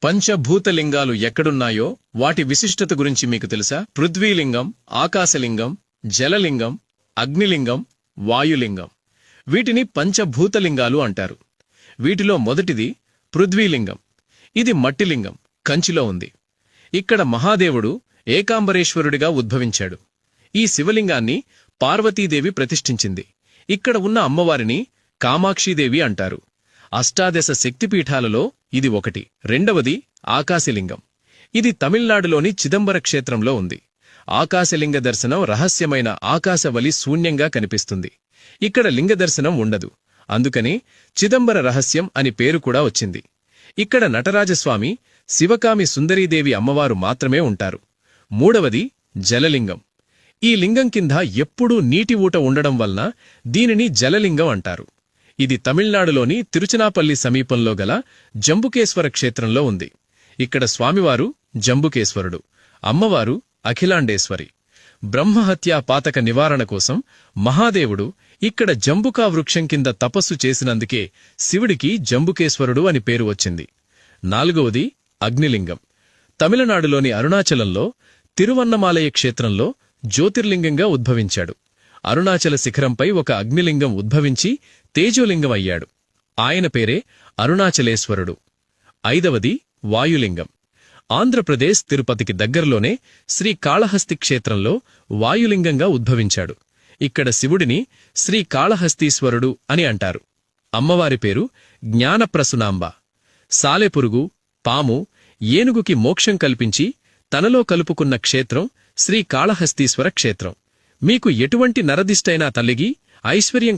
పంచభూతలింగాలు ఎక్కడున్నాయో వాటి విశిష్టత గురించి మీకు తెలుసా? పృథ్వీలింగం, ఆకాశలింగం, జలలింగం, అగ్నిలింగం, వాయులింగం. వీటిని పంచభూతలింగాలు అంటారు. వీటిలో మొదటిది పృథ్వీలింగం. ఇది మట్టిలింగం, కంచిలో ఉంది. ఇక్కడ మహాదేవుడు ఏకాంబరేశ్వరుడిగా ఉద్భవించాడు. ఈ శివలింగాన్ని పార్వతీదేవి ప్రతిష్ఠించింది. ఇక్కడ ఉన్న అమ్మవారిని కామాక్షీదేవి అంటారు. అష్టాదశ శక్తిపీఠాలలో ఇది ఒకటి. రెండవది ఆకాశలింగం. ఇది తమిళనాడులోని చిదంబర క్షేత్రంలో ఉంది. ఆకాశలింగ దర్శనం రహస్యమైన ఆకాశవలి శూన్యంగా కనిపిస్తుంది. ఇక్కడ లింగ దర్శనం ఉండదు. అందుకని చిదంబర రహస్యం అని పేరు కూడా వచ్చింది. ఇక్కడ నటరాజస్వామి, శివకామి సుందరీదేవి అమ్మవారు మాత్రమే ఉంటారు. మూడవది జలలింగం. ఈ లింగం కింద ఎప్పుడూ నీటి ఊట ఉండడం వలన దీనిని జలలింగం అంటారు. ఇది తమిళనాడులోని తిరుచనాపల్లి సమీపంలో గల జంబుకేశ్వర క్షేత్రంలో ఉంది. ఇక్కడ స్వామివారు జంబుకేశ్వరుడు, అమ్మవారు అఖిలాండేశ్వరి. బ్రహ్మహత్యా పాతక నివారణ కోసం మహాదేవుడు ఇక్కడ జంబుకా వృక్షం కింద తపస్సు చేసినందుకే శివుడికి జంబుకేశ్వరుడు అని పేరు వచ్చింది. నాలుగవది అగ్నిలింగం. తమిళనాడులోని అరుణాచలంలో తిరువన్నమాలయ క్షేత్రంలో జ్యోతిర్లింగంగా ఉద్భవించాడు. అరుణాచల శిఖరంపై ఒక అగ్నిలింగం ఉద్భవించి తేజోలింగం అయ్యాడు. ఆయన పేరే అరుణాచలేశ్వరుడు. ఐదవది వాయులింగం. ఆంధ్రప్రదేశ్ తిరుపతికి దగ్గరలోనే శ్రీకాళహస్తి క్షేత్రంలో వాయులింగంగా ఉద్భవించాడు. ఇక్కడ శివుడిని శ్రీకాళహస్తీశ్వరుడు అని అంటారు. అమ్మవారి పేరు జ్ఞానప్రసునాంబ. సాలెపురుగు, పాము, ఏనుగుకి మోక్షం కల్పించి తనలో కలుపుకున్న క్షేత్రం శ్రీకాళహస్తీశ్వర క్షేత్రం. మీకు ఎటువంటి నరదిష్టైనా తొలగి ఐశ్వర్యం